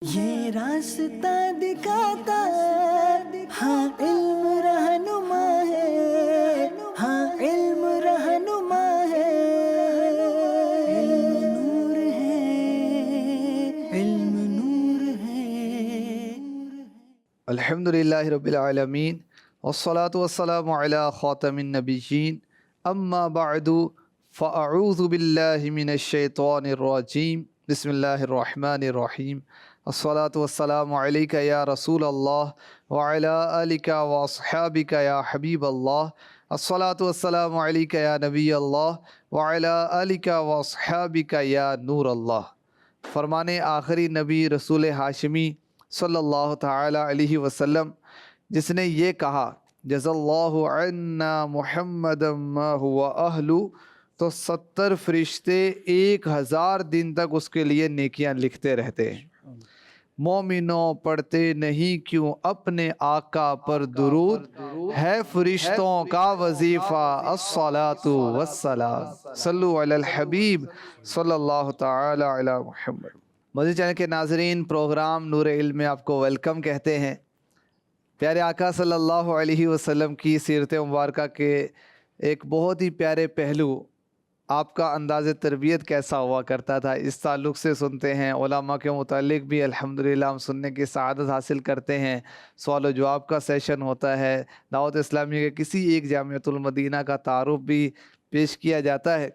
یہ راستہ دکھاتا ہاں علم رہنما ہے، ہاں علم رہنما ہے، علم نور ہے، علم نور ہے۔ الحمدللہ رب العالمین والصلاة والسلام علی خاتم النبیین اما بعد فاعوذ باللہ من الشیطان الرجیم بسم اللہ الرحمن الرحیم الصلاة والسلام علیک یا رسول اللہ وعلی آلک واصحابک یا حبیب اللہ الصلاة والسلام علیک یا نبی اللہ وعلی آلک واصحابک یا نور اللہ۔ فرمان آخری نبی رسول ہاشمی صلی اللہ تعالی علیہ وسلم جس نے یہ کہا جزا اللہ عنا محمد ما هو اہلو، تو 70 فرشتے 1000 دن تک اس کے لیے نیکیاں لکھتے رہتے ہیں۔ مومنوں پڑھتے نہیں کیوں اپنے آقا پر درود، ہے فرشتوں کا وظیفہ الصلاۃ والسلام، صلو علی الحبیب صلی اللہ تعالی علی محمد۔ مزید چینل کے ناظرین، پروگرام نور علم میں آپ کو ویلکم کہتے ہیں۔ پیارے آقا صلی اللہ علیہ وسلم کی سیرت مبارکہ کے ایک بہت ہی پیارے پہلو، آپ کا انداز تربیت کیسا ہوا کرتا تھا، اس تعلق سے سنتے ہیں۔ علماء کے متعلق بھی الحمدللہ ہم سننے کی سعادت حاصل کرتے ہیں۔ سوال و جواب کا سیشن ہوتا ہے، دعوت اسلامی کے کسی ایک جامعۃ المدینہ کا تعارف بھی پیش کیا جاتا ہے۔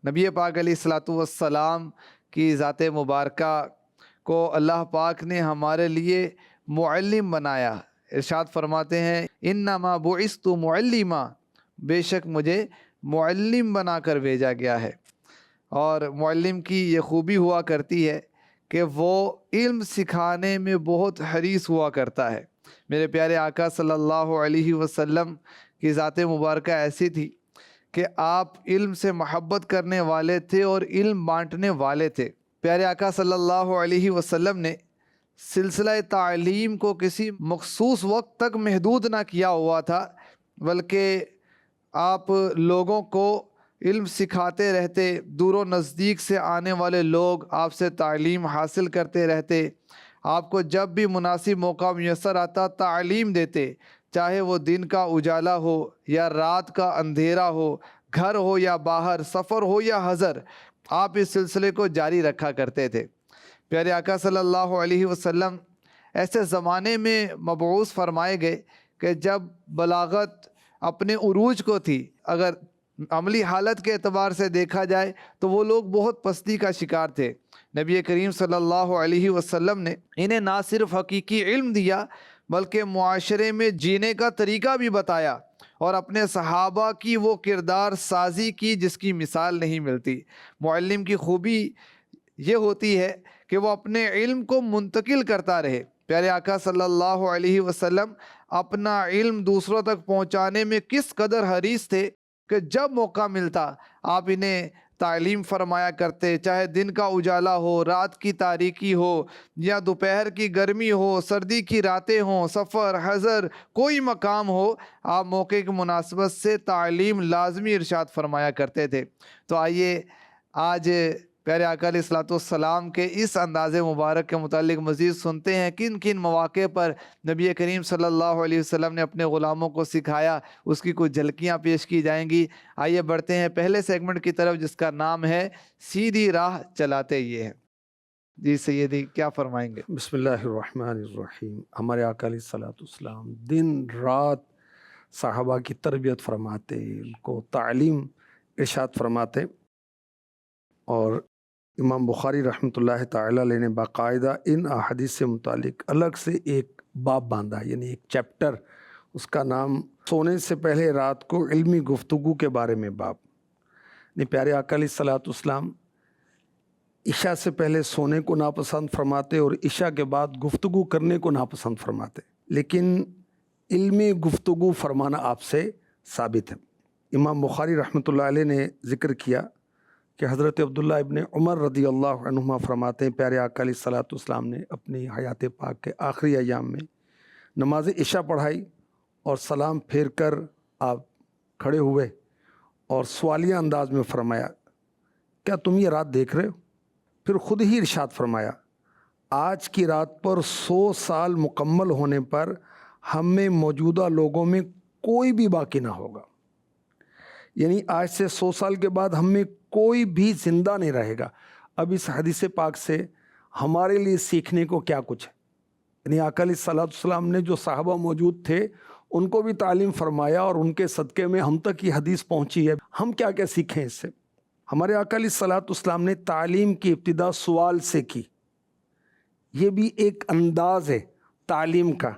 نبی پاک علیہ الصلاۃ والسلام کی ذات مبارکہ کو اللہ پاک نے ہمارے لیے معلم بنایا۔ ارشاد فرماتے ہیں انما بعثت معلما، بے شک مجھے معلم بنا کر بھیجا گیا ہے۔ اور معلم کی یہ خوبی ہوا کرتی ہے کہ وہ علم سکھانے میں بہت حریص ہوا کرتا ہے۔ میرے پیارے آقا صلی اللہ علیہ وسلم کی ذات مبارکہ ایسی تھی کہ آپ علم سے محبت کرنے والے تھے اور علم بانٹنے والے تھے۔ پیارے آقا صلی اللہ علیہ وسلم نے سلسلہ تعلیم کو کسی مخصوص وقت تک محدود نہ کیا ہوا تھا، بلکہ آپ لوگوں کو علم سکھاتے رہتے، دور و نزدیک سے آنے والے لوگ آپ سے تعلیم حاصل کرتے رہتے۔ آپ کو جب بھی مناسب موقع میسر آتا تعلیم دیتے، چاہے وہ دن کا اجالا ہو یا رات کا اندھیرا ہو، گھر ہو یا باہر، سفر ہو یا حضر، آپ اس سلسلے کو جاری رکھا کرتے تھے۔ پیارے آقا صلی اللہ علیہ وسلم ایسے زمانے میں مبعوث فرمائے گئے کہ جب بلاغت اپنے عروج کو تھی۔ اگر عملی حالت کے اعتبار سے دیکھا جائے تو وہ لوگ بہت پستی کا شکار تھے۔ نبی کریم صلی اللہ علیہ وسلم نے انہیں نہ صرف حقیقی علم دیا بلکہ معاشرے میں جینے کا طریقہ بھی بتایا، اور اپنے صحابہ کی وہ کردار سازی کی جس کی مثال نہیں ملتی۔ معلم کی خوبی یہ ہوتی ہے کہ وہ اپنے علم کو منتقل کرتا رہے۔ پیارے آقا صلی اللہ علیہ وسلم اپنا علم دوسروں تک پہنچانے میں کس قدر حریص تھے کہ جب موقع ملتا آپ انہیں تعلیم فرمایا کرتے، چاہے دن کا اجالا ہو، رات کی تاریکی ہو، یا دوپہر کی گرمی ہو، سردی کی راتیں ہوں، سفر، حضر، کوئی مقام ہو، آپ موقع کی مناسبت سے تعلیم لازمی ارشاد فرمایا کرتے تھے۔ تو آئیے آج پیارے آقا علیہ الصلوۃ والسلام کے اس انداز مبارک کے متعلق مزید سنتے ہیں کن کن مواقع پر نبی کریم صلی اللہ علیہ وسلم نے اپنے غلاموں کو سکھایا، اس کی کچھ جھلکیاں پیش کی جائیں گی۔ آئیے بڑھتے ہیں پہلے سیگمنٹ کی طرف جس کا نام ہے سیدھی راہ چلاتے یہ ہیں۔ جی سیدی کیا فرمائیں گے؟ بسم اللہ الرحمن الرحیم۔ ہمارے آقا علیہ الصلوۃ والسلام دن رات صحابہ کی تربیت فرماتے، ان کو تعلیم ارشاد فرماتے، اور امام بخاری رحمۃ اللہ تعالی علیہ نے باقاعدہ ان احادیث سے متعلق الگ سے ایک باب باندھا، یعنی ایک چیپٹر، اس کا نام سونے سے پہلے رات کو علمی گفتگو کے بارے میں باب۔ پیارے آقا علیہ الصلوۃ والسلام عشاء سے پہلے سونے کو ناپسند فرماتے اور عشاء کے بعد گفتگو کرنے کو ناپسند فرماتے، لیکن علمی گفتگو فرمانا آپ سے ثابت ہے۔ امام بخاری رحمۃ اللہ علیہ نے ذکر کیا کہ حضرت عبداللہ ابن عمر رضی اللہ عنہما فرماتے ہیں پیارے آقا علیہ الصلوۃ والسلام نے اپنی حیات پاک کے آخری ایام میں نماز عشاء پڑھائی اور سلام پھیر کر آپ کھڑے ہوئے اور سوالیہ انداز میں فرمایا، کیا تم یہ رات دیکھ رہے ہو؟ پھر خود ہی ارشاد فرمایا، آج کی رات پر 100 سال مکمل ہونے پر ہم میں موجودہ لوگوں میں کوئی بھی باقی نہ ہوگا. یعنی آج سے 100 سال کے بعد ہم میں کوئی بھی زندہ نہیں رہے گا. اب اس حدیث پاک سے ہمارے لیے سیکھنے کو کیا کچھ ہے. یعنی آقا علیہ الصلوۃ والسلام نے جو صحابہ موجود تھے ان کو بھی تعلیم فرمایا اور ان کے صدقے میں ہم تک یہ حدیث پہنچی ہے. ہم کیا کیا سیکھیں اس سے؟ ہمارے آقا علیہ الصلوۃ والسلام نے تعلیم کی ابتدا سوال سے کی. یہ بھی ایک انداز ہے تعلیم کا،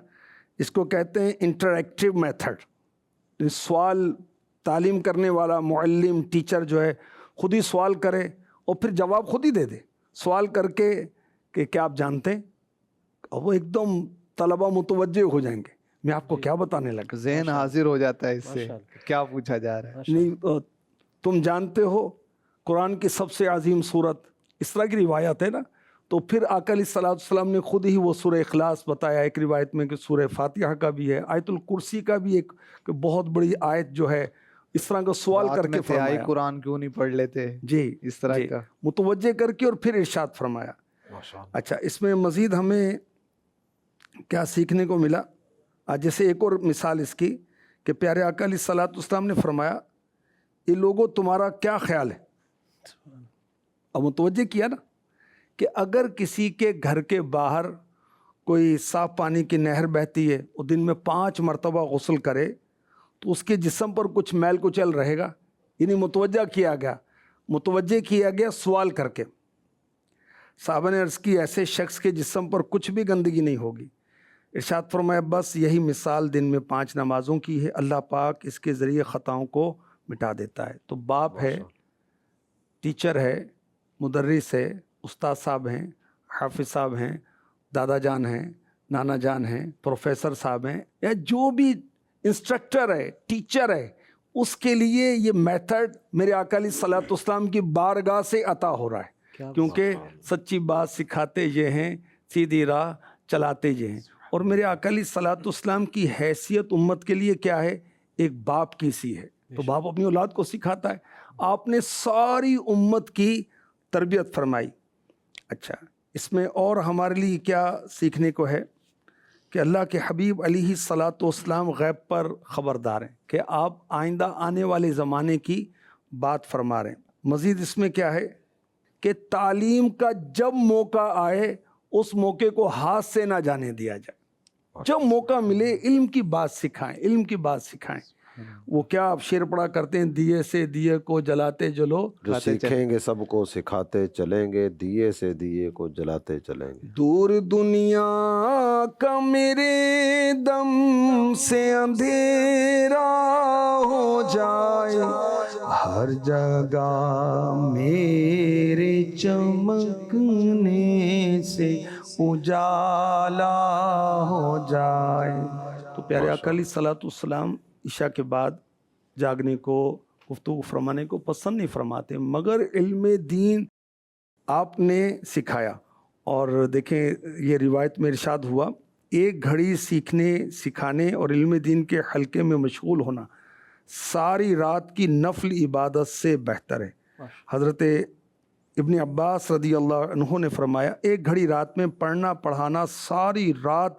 اس کو کہتے ہیں انٹریکٹیو میتھڈ. سوال تعلیم کرنے والا معلم ٹیچر جو ہے خود ہی سوال کرے اور پھر جواب خود ہی دے دے. سوال کر کے کہ کیا آپ جانتے ہیں، اور وہ ایک دم طلبہ متوجہ ہو جائیں گے میں آپ کو کیا بتانے لگا. ذہن حاضر ہو جاتا ہے اس سے کیا پوچھا جا رہا ہے. نہیں تم جانتے ہو قرآن کی سب سے عظیم صورت، اس طرح کی روایت ہے نا. تو پھر آقا علیہ الصلوۃ والسلام نے خود ہی وہ سورہ اخلاص بتایا، ایک روایت میں کہ سورہ فاتحہ کا بھی ہے، آیت الکرسی کا بھی ایک کہ بہت بڑی آیت جو ہے. اس طرح کا سوال کر کے فرمایا قرآن کیوں نہیں پڑھ لیتے جی اس طرح جی کا متوجہ کر کے اور پھر ارشاد فرمایا. اچھا اس میں مزید ہمیں کیا سیکھنے کو ملا. جیسے ایک اور مثال اس کی کہ پیارے آقا علیہ الصلوۃ والسلام نے فرمایا یہ لوگوں تمہارا کیا خیال ہے. اب متوجہ کیا نا کہ اگر کسی کے گھر کے باہر کوئی صاف پانی کی نہر بہتی ہے اور دن میں 5 مرتبہ غسل کرے تو اس کے جسم پر کچھ میل کچل رہے گا. یعنی متوجہ کیا گیا سوال کر کے. صحابہ نے عرض کی ایسے شخص کے جسم پر کچھ بھی گندگی نہیں ہوگی. ارشاد فرمایا بس یہی مثال دن میں 5 نمازوں کی ہے، اللہ پاک اس کے ذریعے خطاؤں کو مٹا دیتا ہے. تو باپ ہے، ٹیچر ہے، مدرس ہے، استاد صاحب ہیں، حافظ صاحب ہیں، دادا جان ہیں، نانا جان ہیں، پروفیسر صاحب ہیں، یا جو بھی انسٹرکٹر ہے، ٹیچر ہے، اس کے لیے یہ میتھڈ میرے آقا علیہ الصلوۃ والسلام کی بارگاہ سے عطا ہو رہا ہے. کیونکہ سچی بات سکھاتے یہ ہیں، سیدھی راہ چلاتے یہ ہیں. اور میرے آقا علیہ الصلوۃ والسلام کی حیثیت امت کے لیے کیا ہے؟ ایک باپ کی سی ہے. تو باپ اپنی اولاد کو سکھاتا ہے. آپ نے ساری امت کی تربیت فرمائی. اچھا اس میں اور ہمارے لیے کیا سیکھنے کو ہے کہ اللہ کے حبیب علیہ الصلوۃ والسلام غیب پر خبردار ہیں کہ آپ آئندہ آنے والے زمانے کی بات فرما رہے ہیں. مزید اس میں کیا ہے کہ تعلیم کا جب موقع آئے اس موقع کو ہاتھ سے نہ جانے دیا جائے. جب موقع ملے علم کی بات سکھائیں. وہ کیا آپ شعر پڑھا کرتے ہیں، دیے سے دیے کو جلاتے چلو، جو سیکھیں گے سب کو سکھاتے چلیں گے، دیے سے دیے کو جلاتے چلیں گے. دور دنیا کا میرے دم سے اندھیرا ہو جائے، ہر جگہ میرے چمکنے سے اجالا ہو جائے. تو پیارے آقا علیہ الصلوۃ والسلام عشاء کے بعد جاگنے کو، گفتگو فرمانے کو پسند نہیں فرماتے، مگر علم دین آپ نے سکھایا. اور دیکھیں یہ روایت میں ارشاد ہوا 1 گھڑی سیکھنے سکھانے اور علم دین کے حلقے میں مشغول ہونا ساری رات کی نفل عبادت سے بہتر ہے. حضرت ابن عباس رضی اللہ عنہ نے فرمایا 1 گھڑی رات میں پڑھنا پڑھانا ساری رات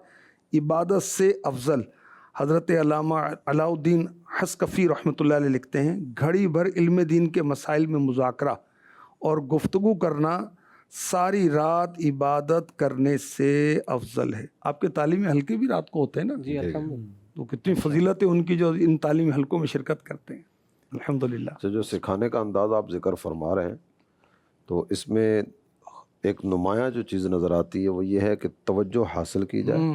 عبادت سے افضل. حضرت علامہ علاء الدین حسکفی رحمۃ اللہ علیہ لکھتے ہیں گھڑی بھر علم دین کے مسائل میں مذاکرہ اور گفتگو کرنا ساری رات عبادت کرنے سے افضل ہے. آپ کے تعلیمی حلقے بھی رات کو ہوتے ہیں نا جی؟ تو کتنی فضیلت ہے ان کی جو ان تعلیمی حلقوں میں شرکت کرتے ہیں الحمدللہ. جو سکھانے کا انداز آپ ذکر فرما رہے ہیں تو اس میں ایک نمایاں جو چیز نظر آتی ہے وہ یہ ہے کہ توجہ حاصل کی جائے،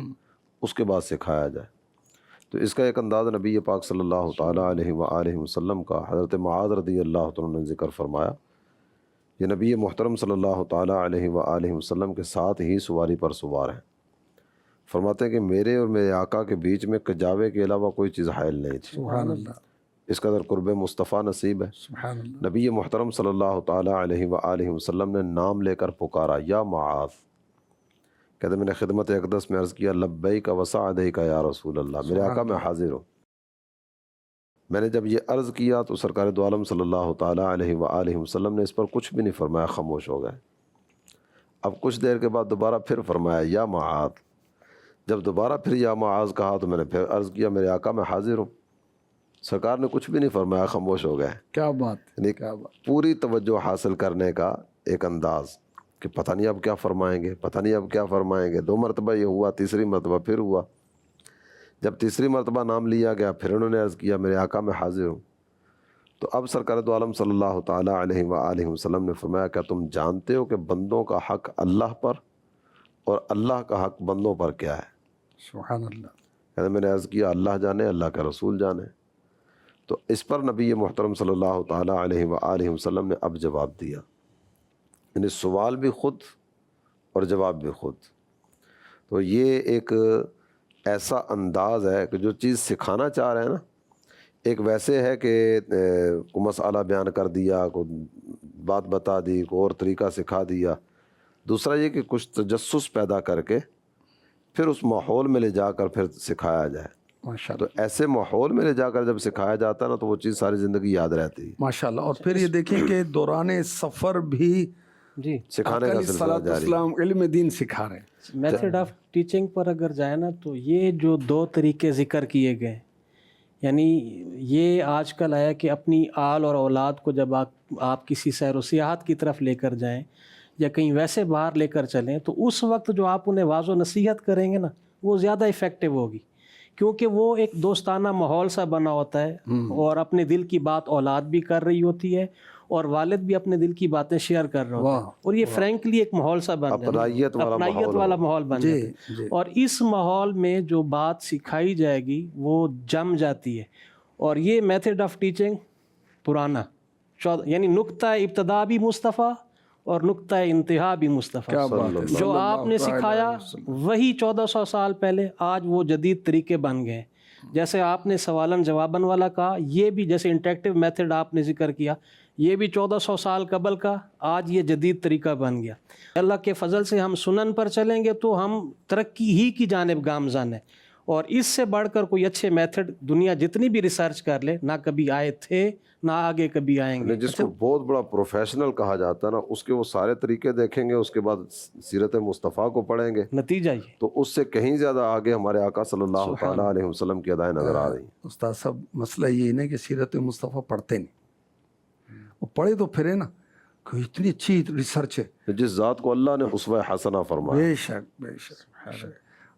اس کے بعد سکھایا جائے. تو اس کا ایک انداز نبی پاک صلی اللہ تعالیٰ علیہ وآلہ وسلم کا حضرت معاذ رضی اللہ تعالیٰ نے ذکر فرمایا. یہ نبی محترم صلی اللہ تعالیٰ علیہ وآلہ وسلم کے ساتھ ہی سواری پر سوار ہیں. فرماتے ہیں کہ میرے اور میرے آقا کے بیچ میں کجاوے کے علاوہ کوئی چیز حائل نہیں تھی. سبحان اللہ. اس قدر قرب مصطفیٰ نصیب ہے. سبحان اللہ. نبی محترم صلی اللہ تعالیٰ علیہ وآلہ وسلم نے نام لے کر پکارا یا معاذ. کہتے میں نے خدمت اقدس میں عرض کیا لبیک وسعدیک یا رسول اللہ، میرے آقا میں حاضر ہوں. میں نے جب یہ عرض کیا تو سرکار دو عالم صلی اللہ تعالیٰ علیہ وآلہ وسلم نے اس پر کچھ بھی نہیں فرمایا، خاموش ہو گئے. اب کچھ دیر کے بعد دوبارہ پھر فرمایا یا معاذ. جب دوبارہ پھر یا معاذ کہا تو میں نے پھر عرض کیا میرے آقا میں حاضر ہوں. سرکار نے کچھ بھی نہیں فرمایا, خاموش ہو گئے. کیا بات, یعنی کیا بات. پوری توجہ حاصل کرنے کا ایک انداز کہ پتہ نہیں اب کیا فرمائیں گے, پتہ نہیں اب کیا فرمائیں گے. 2 مرتبہ یہ ہوا, تیسری مرتبہ پھر ہوا. جب تیسری مرتبہ نام لیا گیا پھر انہوں نے عرض کیا میرے آقا میں حاضر ہوں. تو اب سرکار دو عالم صلی اللہ تعالیٰ علیہ وآلہ وسلم نے فرمایا کیا تم جانتے ہو کہ بندوں کا حق اللہ پر اور اللہ کا حق بندوں پر کیا ہے؟ سبحان اللہ. کہتے میں نے عرض کیا اللہ جانے, اللہ کا رسول جانے. تو اس پر نبی محترم صلی اللہ تعالیٰ علیہ وآلہ وسلم نے اب جواب دیا. یعنی سوال بھی خود اور جواب بھی خود. تو یہ ایک ایسا انداز ہے کہ جو چیز سکھانا چاہ رہے ہیں نا, ایک ویسے ہے کہ کو مسئلہ بیان کر دیا, کو بات بتا دی, کو اور طریقہ سکھا دیا. دوسرا یہ کہ کچھ تجسس پیدا کر کے پھر اس ماحول میں لے جا کر پھر سکھایا جائے. ماشاءاللہ. تو ایسے ماحول میں لے جا کر جب سکھایا جاتا ہے نا تو وہ چیز ساری زندگی یاد رہتی ہے. ماشاءاللہ. اور پھر یہ دیکھیں کہ دوران سفر بھی جی سکھانے کا سلسلہ جاری ہے. السلام علم دین سکھا رہے ہیں. میتھڈ آف ٹیچنگ پر اگر جائے نا تو یہ جو 2 طریقے ذکر کیے گئے, یعنی یہ آج کل آیا کہ اپنی آل اور اولاد کو جب آپ کسی سیر و سیاحت کی طرف لے کر جائیں یا کہیں ویسے باہر لے کر چلیں تو اس وقت جو آپ انہیں واضح و نصیحت کریں گے نا وہ زیادہ افیکٹو ہوگی, کیونکہ وہ ایک دوستانہ ماحول سا بنا ہوتا ہے اور اپنے دل کی بات اولاد بھی کر رہی ہوتی ہے اور والد بھی اپنے دل کی باتیں شیئر کر رہے ہوتے ہیں, اور یہ فرینکلی ایک ماحول سا بن جاتا ہے, اپنائیت والا ماحول بن جاتا ہے. اور اس ماحول میں جو بات سکھائی جائے گی وہ جم جاتی ہے. اور یہ میتھڈ آف ٹیچنگ پرانا, یعنی نقطہ ابتدا بھی مصطفیٰ اور نقطہ انتہا بھی مصطفیٰ. جو آپ نے سکھایا وہی 1400 سال پہلے آج وہ جدید طریقے بن گئے. جیسے آپ نے سوالن جوابن والا کہا, یہ بھی جیسے انٹریکٹیو میتھڈ آپ نے ذکر کیا, یہ بھی 1400 سال قبل کا, آج یہ جدید طریقہ بن گیا. اللہ کے فضل سے ہم سنن پر چلیں گے تو ہم ترقی ہی کی جانب گامزن ہیں, اور اس سے بڑھ کر کوئی اچھے میتھڈ دنیا جتنی بھی ریسرچ کر لے نہ کبھی آئے تھے نہ آگے کبھی آئیں گے. جس کو بہت بڑا پروفیشنل کہا جاتا ہے نا, اس کے وہ سارے طریقے دیکھیں گے, اس کے بعد سیرت مصطفیٰ کو پڑھیں گے, نتیجہ یہ تو اس سے کہیں زیادہ آگے ہمارے آقا صلی اللہ تعالیٰ علیہ وسلم کی ادائیں نظر آ رہی ہیں. استاد صاحب مسئلہ یہ نہیں کہ سیرت مصطفیٰ پڑھتے نہیں, وہ پڑھے تو پھرے نا, کہ اتنی اچھی ریسرچ ہے جس ذات کو اللہ نے اسوہ حسنہ فرمایا. بے شک بے شک.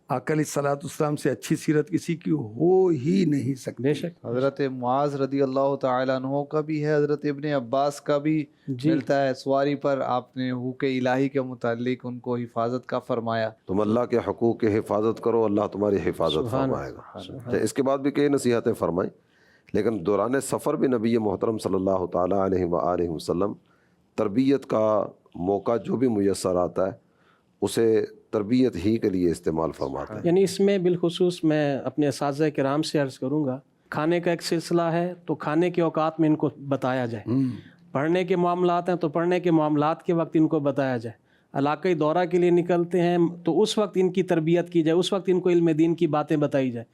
آقا علیہ الصلوۃ والسلام سے اچھی سیرت کسی کی ہو ہی نہیں سکتی. بے شک. حضرت معاذ رضی اللہ تعالیٰ عنہ کا بھی ہے, حضرت ابن عباس کا بھی ملتا ہے. سواری پر آپ نے حقوق الہی کے متعلق ان کو حفاظت کا فرمایا. تم اللہ کے حقوق کی حفاظت کرو, اللہ تمہاری حفاظت فرمائے گا. اس کے بعد بھی کئی نصیحتیں فرمائیں, لیکن دوران سفر بھی نبی محترم صلی اللہ تعالیٰ علیہ وآلہ وسلم تربیت کا موقع جو بھی میسر آتا ہے اسے تربیت ہی کے لیے استعمال فرماتے ہیں. یعنی اس میں بالخصوص میں اپنے اساتذہ کرام سے عرض کروں گا, کھانے کا ایک سلسلہ ہے تو کھانے کے اوقات میں ان کو بتایا جائے, پڑھنے کے معاملات ہیں تو پڑھنے کے معاملات کے وقت ان کو بتایا جائے, علاقائی دورہ کے لیے نکلتے ہیں تو اس وقت ان کی تربیت کی جائے, اس وقت ان کو علم دین کی باتیں بتائی جائے.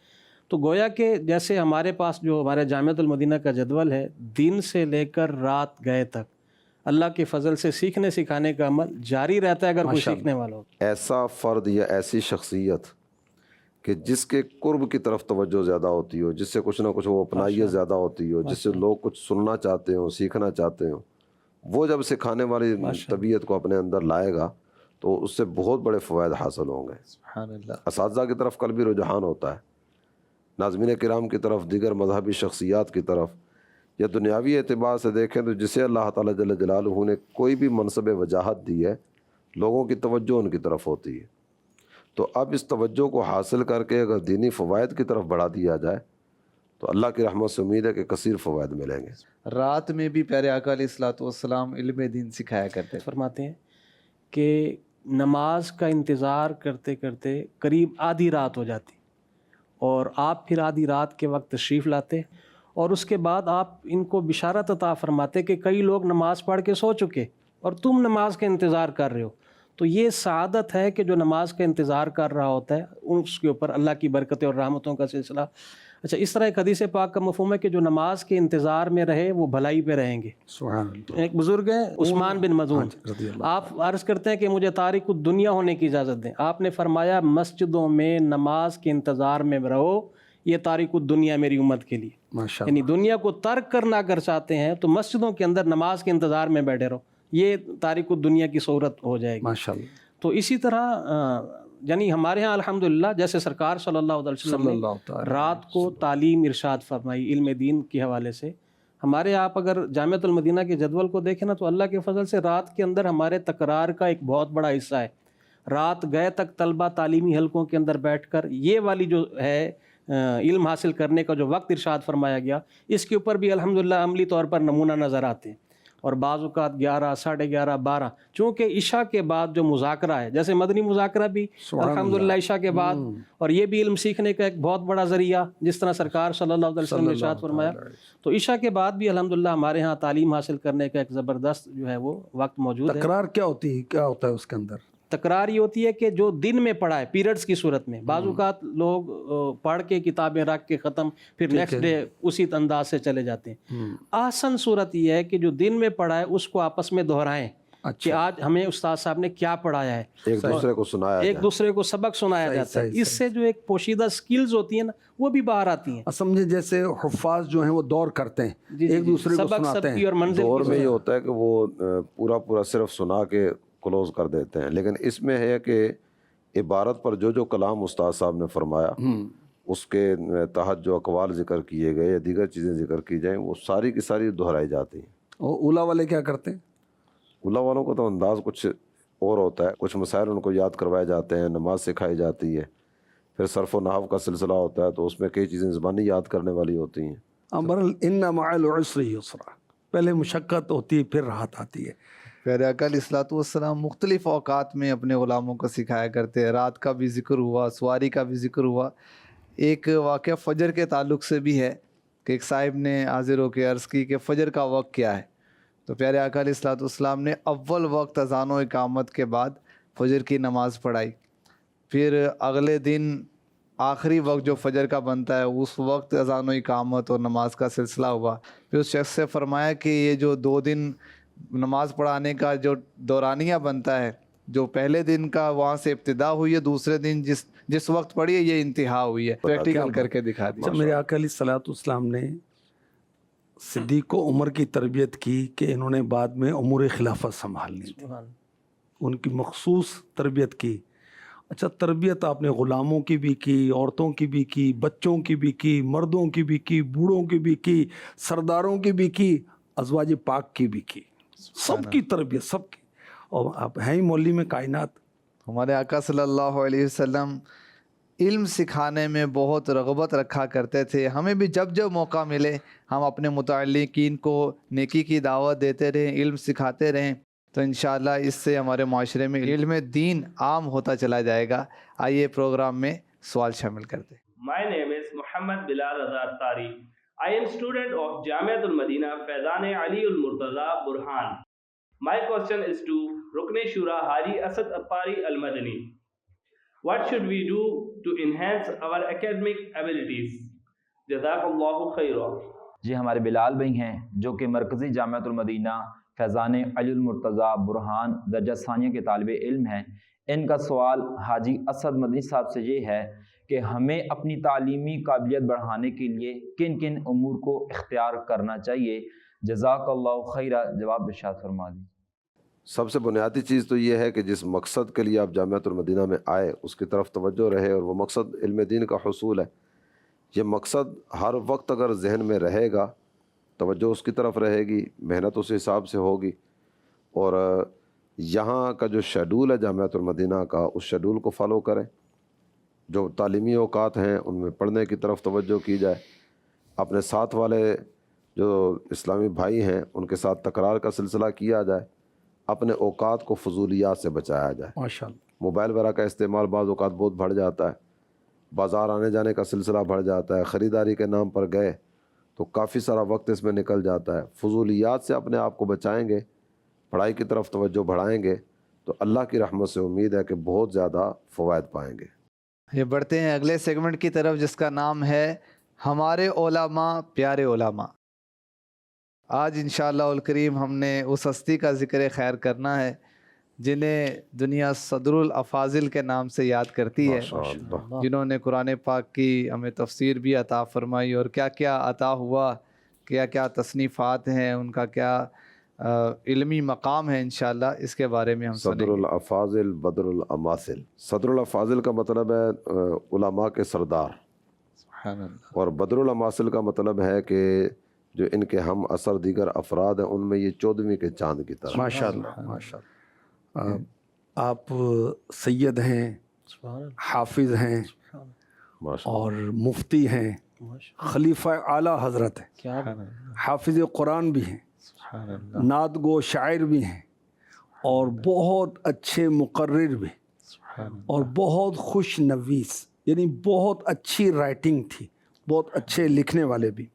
تو گویا کہ جیسے ہمارے پاس جو ہمارے جامعۃ المدینہ کا جدول ہے, دن سے لے کر رات گئے تک اللہ کے فضل سے سیکھنے سکھانے کا عمل جاری رہتا ہے اگر کوئی سیکھنے والا ہو. ایسا فرد یا ایسی شخصیت کہ جس کے قرب کی طرف توجہ زیادہ ہوتی ہو, جس سے کچھ نہ کچھ وہ اپنائیت زیادہ ہوتی ہو, جس سے لوگ کچھ سننا چاہتے ہوں, سیکھنا چاہتے ہوں, وہ جب سکھانے والی طبیعت کو اپنے اندر لائے گا تو اس سے بہت بڑے فوائد حاصل ہوں گے. سبحان اللہ. اساتذہ کی طرف قلبی رجحان ہوتا ہے, ناظمین کرام کی طرف, دیگر مذہبی شخصیات کی طرف, یا دنیاوی اعتبار سے دیکھیں تو جسے اللہ تعالیٰ جل جلالہ نے کوئی بھی منصب وجاہت دی ہے, لوگوں کی توجہ ان کی طرف ہوتی ہے. تو اب اس توجہ کو حاصل کر کے اگر دینی فوائد کی طرف بڑھا دیا جائے تو اللہ کی رحمت سے امید ہے کہ کثیر فوائد ملیں گے. رات میں بھی پیارے آقا علیہ الصلوۃ والسلام علم دین سکھایا کرتے. فرماتے ہیں کہ نماز کا انتظار کرتے کرتے قریب آدھی رات ہو جاتی اور آپ پھر آدھی رات کے وقت تشریف لاتے, اور اس کے بعد آپ ان کو بشارت عطا فرماتے کہ کئی لوگ نماز پڑھ کے سو چکے اور تم نماز کا انتظار کر رہے ہو. تو یہ سعادت ہے کہ جو نماز کا انتظار کر رہا ہوتا ہے اس کے اوپر اللہ کی برکتیں اور رحمتوں کا سلسلہ اچھا، اس طرح ایک حدیث پاک کا مفہوم ہے کہ جو نماز کے انتظار میں رہے وہ بھلائی پہ رہیں گے. سبحان اللہ. ایک بزرگ ہیں عثمان بن مظعون، رضی اللہ. آپ عرض کرتے ہیں کہ مجھے تارک الدنیا ہونے کی اجازت دیں. آپ نے فرمایا مسجدوں میں نماز کے انتظار میں رہو، یہ تارک الدنیا میری امت کے لیے. ماشاء یعنی دنیا کو ترک کرنا اگر چاہتے ہیں تو مسجدوں کے اندر نماز کے انتظار میں بیٹھے رہو، یہ تارک الدنیا کی صورت ہو جائے گی. ماشاء اللہ. تو اسی طرح یعنی ہمارے ہاں الحمدللہ جیسے سرکار صلی اللہ علیہ وسلم نے رات کو تعلیم ارشاد فرمائی علم دین کے حوالے سے. ہمارے آپ اگر جامعۃ المدینہ کے جدول کو دیکھیں نا تو اللہ کے فضل سے رات کے اندر ہمارے تکرار کا ایک بہت بڑا حصہ ہے. رات گئے تک طلبہ تعلیمی حلقوں کے اندر بیٹھ کر یہ والی جو ہے علم حاصل کرنے کا جو وقت ارشاد فرمایا گیا، اس کے اوپر بھی الحمدللہ عملی طور پر نمونہ نظر آتے ہیں. اور بعض اوقات 11، 11:30، 12، چونکہ عشاء کے بعد جو مذاکرہ ہے، جیسے مدنی مذاکرہ بھی الحمدللہ عشاء کے بعد، اور یہ بھی علم سیکھنے کا ایک بہت بڑا ذریعہ جس طرح سرکار صلی اللہ علیہ وسلم نے ارشاد فرمایا. تو عشاء کے بعد بھی الحمدللہ ہمارے ہاں تعلیم حاصل کرنے کا ایک زبردست جو ہے وہ وقت موجود ہے. تکرار کیا ہوتی ہے، کیا ہوتا ہے اس کے اندر؟ تکرار یہ ہوتی ہے کہ جو دن میں پڑھا ہے پیریڈز کی صورت میں، بعض اوقات لوگ پڑھ کے کتابیں رکھ کے ختم، پھر نیکسٹ ڈے اسی انداز سے چلے جاتے ہیں. آسن صورت یہ ہے کہ جو دن میں پڑھا ہے اس کو آپس میں دہرائیں کہ آج ہمیں استاد صاحب نے کیا پڑھایا ہے، ایک دوسرے کو سنایا ایک دوسرے کو سبق سنایا جاتا ہے. اس سے جو ایک پوشیدہ سکلز ہوتی ہیں نا وہ بھی باہر آتی ہیں. سمجھے جیسے حفاظ جو ہیں وہ دور کرتے ہیں، ایک دوسرے کو سناتے ہیں. اور منزل دور میں یہ ہوتا ہے کہ وہ پورا صرف سنا کے کلوز کر دیتے ہیں، لیکن اس میں ہے کہ عبارت پر جو کلام استاد صاحب نے فرمایا اس کے تحت جو اقوال ذکر کیے گئے یا دیگر چیزیں ذکر کی جائیں وہ ساری کی ساری دہرائی جاتی ہیں. اور اولا والے کیا کرتے ہیں؟ اولا والوں کو تو انداز کچھ اور ہوتا ہے، کچھ مسائل ان کو یاد کروائے جاتے ہیں، نماز سکھائی جاتی ہے، پھر صرف و نحو کا سلسلہ ہوتا ہے تو اس میں کئی چیزیں زبانی یاد کرنے والی ہوتی ہیں. بہرحال ان مع العسر یسرا، پہلے مشقت ہوتی ہے پھر راحت آتی ہے. پیارے آقا علیہ الصلوۃ والسلام مختلف اوقات میں اپنے غلاموں کو سکھایا کرتے ہیں. رات کا بھی ذکر ہوا، سواری کا بھی ذکر ہوا. ایک واقعہ فجر کے تعلق سے بھی ہے کہ ایک صاحب نے حاضر ہو کے عرض کی کہ فجر کا وقت کیا ہے، تو پیارے آقا علیہ الصلوۃ والسلام نے اول وقت اذان و اقامت کے بعد فجر کی نماز پڑھائی. پھر اگلے دن آخری وقت جو فجر کا بنتا ہے اس وقت اذان و اقامت اور نماز کا سلسلہ ہوا. پھر اس شخص سے فرمایا کہ یہ جو 2 دن نماز پڑھانے کا جو دورانیہ بنتا ہے، جو پہلے دن کا وہاں سے ابتدا ہوئی ہے، دوسرے دن جس وقت پڑھی ہے یہ انتہا ہوئی ہے. پریکٹیکل کر کے دکھا دیا. میرے آقا علیہ الصلوۃ والسلام نے صدیق و عمر کی تربیت کی کہ انہوں نے بعد میں امور خلافت سنبھالنی تھی، ان کی مخصوص تربیت کی. اچھا، تربیت آپ نے غلاموں کی بھی کی، عورتوں کی بھی کی، بچوں کی بھی کی، مردوں کی بھی کی، بوڑھوں کی بھی کی، سرداروں کی بھی کی، ازواج پاک کی بھی کی، سب کی تربیت، سب کی. اور آپ ہیں ہی مولوی میں کائنات. ہمارے آقا صلی اللہ علیہ وسلم علم سکھانے میں بہت رغبت رکھا کرتے تھے. ہمیں بھی جب موقع ملے ہم اپنے متعلقین کو نیکی کی دعوت دیتے رہیں، علم سکھاتے رہیں، تو انشاءاللہ اس سے ہمارے معاشرے میں علم دین عام ہوتا چلا جائے گا. آئیے پروگرام میں سوال شامل کرتے ہیں. My name is Muhammad Bilal Azad Tari. I am student of Jamiat al-Madina Faizan Ali al-Murtaza Burhan. My question is to Rukn Shura Haji Asad Appari al-Madani. What should we do to enhance our academic abilities? Jazakallahu khairan. جی ہمارے بلال بھائی ہیں جو کہ مرکزی جامعۃ المدینہ فیضان علی المرتضیٰ برہان درجہ ثانیہ کے طالب علم ہیں. ان کا سوال حاجی اسد مدنی صاحب سے یہ ہے کہ ہمیں اپنی تعلیمی قابلیت بڑھانے کے لیے کن کن امور کو اختیار کرنا چاہیے. جزاک اللہ خیرہ. جواب ارشاد فرما دیں. سب سے بنیادی چیز تو یہ ہے کہ جس مقصد کے لیے آپ جامعۃ المدینہ میں آئے اس کی طرف توجہ رہے، اور وہ مقصد علم دین کا حصول ہے. یہ مقصد ہر وقت اگر ذہن میں رہے گا، توجہ اس کی طرف رہے گی، محنت اس حساب سے ہوگی. اور یہاں کا جو شیڈول ہے جامعۃ المدینہ کا، اس شیڈول کو فالو کریں. جو تعلیمی اوقات ہیں ان میں پڑھنے کی طرف توجہ کی جائے. اپنے ساتھ والے جو اسلامی بھائی ہیں ان کے ساتھ تکرار کا سلسلہ کیا جائے. اپنے اوقات کو فضولیات سے بچایا جائے. ماشاءاللہ. موبائل وغیرہ کا استعمال بعض اوقات بہت بڑھ جاتا ہے، بازار آنے جانے کا سلسلہ بڑھ جاتا ہے، خریداری کے نام پر گئے تو کافی سارا وقت اس میں نکل جاتا ہے. فضولیات سے اپنے آپ کو بچائیں گے، پڑھائی کی طرف توجہ بڑھائیں گے تو اللہ کی رحمت سے امید ہے کہ بہت زیادہ فوائد پائیں گے. یہ بڑھتے ہیں اگلے سیگمنٹ کی طرف جس کا نام ہے ہمارے علماء پیارے علماء، آج انشاءاللہ الکریم ہم نے اس ہستی کا ذکر خیر کرنا ہے جنہیں دنیا صدر الافاضل کے نام سے یاد کرتی ہے، ماشاءاللہ، جنہوں نے قرآن پاک کی ہمیں تفسیر بھی عطا فرمائی، اور کیا کیا عطا ہوا، کیا کیا تصنیفات ہیں، ان کا کیا علمی مقام ہے، انشاءاللہ اس کے بارے میں ہم صدر سنیں گے۔ الافاضل بدر الاماثل۔ صدر الافاضل کا مطلب ہے علماء کے سردار، سبحان اللہ۔ اور بدر الاماثل کا مطلب ہے کہ جو ان کے ہم اثر دیگر افراد ہیں ان میں یہ 14ویں کے چاند کی طرح۔ ماشاء اللہ ماشاء اللہ۔ آپ سید ہیں، سبحان اللہ، حافظ ہیں، سبحان اللہ، ماشاءاللہ، اور مفتی ہیں، ماشاء خلیفہ اعلیٰ حضرت ہیں، کیا حافظ قرآن بھی ہیں، سبحان اللہ، نعت گو شاعر بھی ہیں، اور بہت اچھے مقرر بھی، سبحان اللہ۔ اور بہت خوش نویس، یعنی بہت اچھی رائٹنگ تھی، بہت اچھے لکھنے والے بھی۔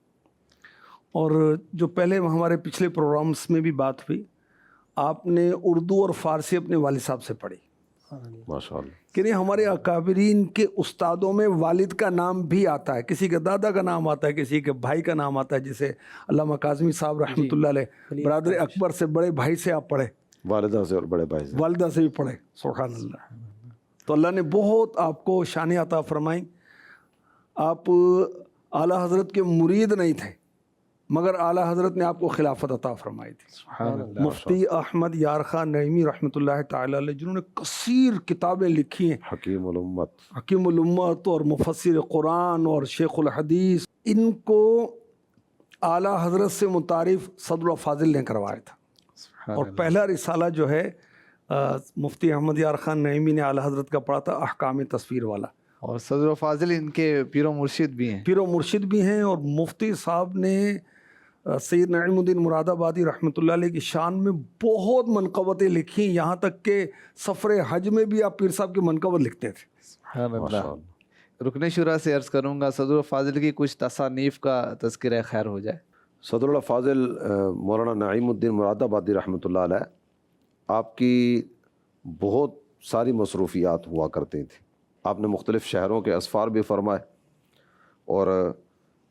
اور جو پہلے ہمارے پچھلے پروگرامز میں بھی بات ہوئی، آپ نے اردو اور فارسی اپنے والد صاحب سے پڑھی، ماشاءاللہ، کہ نہیں ہمارے اکابرین کے استادوں میں والد کا نام بھی آتا ہے، کسی کے دادا کا نام آتا ہے، کسی کے بھائی کا نام آتا ہے، جیسے علامہ کاظمی صاحب رحمۃ اللہ علیہ برادر اکبر سے بڑے بھائی سے آپ پڑھے، والدہ سے اور بڑے بھائی سے۔ والدہ سے بھی پڑھے، سبحان اللہ۔ تو اللہ نے بہت آپ کو شان عطا فرمائیں۔ آپ اعلیٰ حضرت کے مرید نہیں تھے، مگر اعلیٰ حضرت نے آپ کو خلافت عطا فرمائی تھی۔ سبحان اللہ۔ مفتی احمد یار خان نعیمی رحمۃ اللہ تعالی علیہ، جنہوں نے کثیر کتابیں لکھی ہیں، حکیم الامت، حکیم الامت اور مفسر قرآن اور شیخ الحدیث، ان کو اعلیٰ حضرت سے متعارف صدر الافاضل نے کروایا تھا۔ سبحان اور اللہ۔ پہلا رسالہ جو ہے مفتی احمد یار خان نعیمی نے اعلیٰ حضرت کا پڑھا تھا، احکام تصویر والا۔ اور صدر و فاضل ان کے پیر و مرشد بھی ہیں۔ پیر و مرشد بھی ہیں، اور مفتی صاحب نے سید نعیم الدین مراد آبادی رحمۃ اللہ علیہ کی شان میں بہت منقبتیں لکھی، یہاں تک کہ سفر حج میں بھی آپ پیر صاحب کی منقبت لکھتے تھے۔ سبحان اللہ۔ ماشاءاللہ۔ رکن شورا سے عرض کروں گا صدر و فاضل کی کچھ تصانیف کا تذکرہ خیر ہو جائے۔ صدر الافاضل مولانا نعیم الدین مراد آبادی رحمۃ اللہ علیہ، آپ کی بہت ساری مصروفیات ہوا کرتی تھیں۔ آپ نے مختلف شہروں کے اسفار بھی فرمائے، اور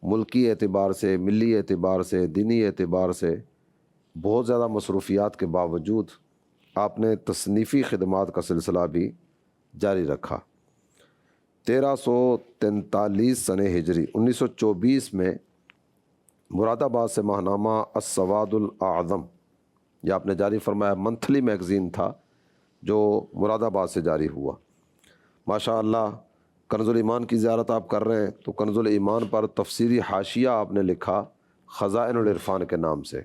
ملکی اعتبار سے، ملی اعتبار سے، دینی اعتبار سے بہت زیادہ مصروفیات کے باوجود آپ نے تصنیفی خدمات کا سلسلہ بھی جاری رکھا۔ 1343 سن ہجری 1924 میں مراد آباد سے ماہنامہ السواد الاعظم، یہ آپ نے جاری فرمایا، منتھلی میگزین تھا جو مراد آباد سے جاری ہوا۔ ماشاء اللہ، کنز الایمان کی زیارت آپ کر رہے ہیں تو کنز الایمان پر تفسیری حاشیہ آپ نے لکھا خزائن العرفان کے نام سے۔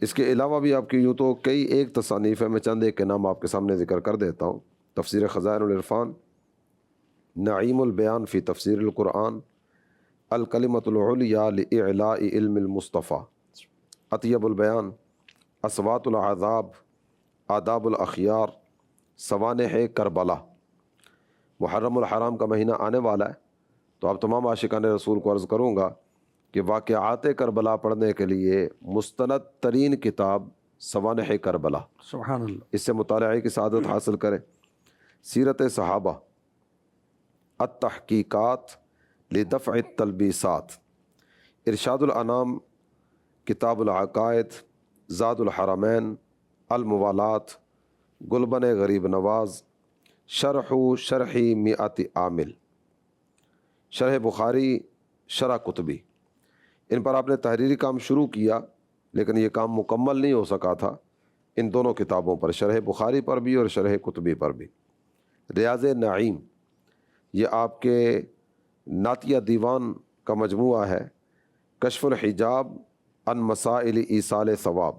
اس کے علاوہ بھی آپ کی یوں تو کئی ایک تصانیف ہے، میں چند ایک کے نام آپ کے سامنے ذکر کر دیتا ہوں۔ تفسیر خزائن العرفان، نعیم البیان فی تفسیر القرآن، الکلمۃ العلیٰ لإعلاء علم المصطفیٰ، اطیب البیان، اصوات العذاب، آداب الاخیار، سوانح کربلا۔ محرم الحرام کا مہینہ آنے والا ہے، تو آپ تمام عاشقان رسول کو عرض کروں گا کہ واقعات کربلا پڑھنے کے لیے مستند ترین کتاب سوانح کربلا، سبحان اللہ۔ اس سے مطالعے کی سعادت حاصل کریں۔ سیرت صحابہ، التحقیقات لدفع التلبیسات، ارشاد الانام، کتاب العقائد، زاد الحرمین، الموالات، گلبن غریب نواز، شرح مئات عامل، شرح بخاری، شرح قطبی۔ ان پر آپ نے تحریری کام شروع کیا، لیکن یہ کام مکمل نہیں ہو سکا تھا ان دونوں کتابوں پر، شرح بخاری پر بھی اور شرح قطبی پر بھی۔ ریاض نعیم، یہ آپ کے نعتیہ دیوان کا مجموعہ ہے۔ کشف الحجاب عن مسائل ایصال ثواب،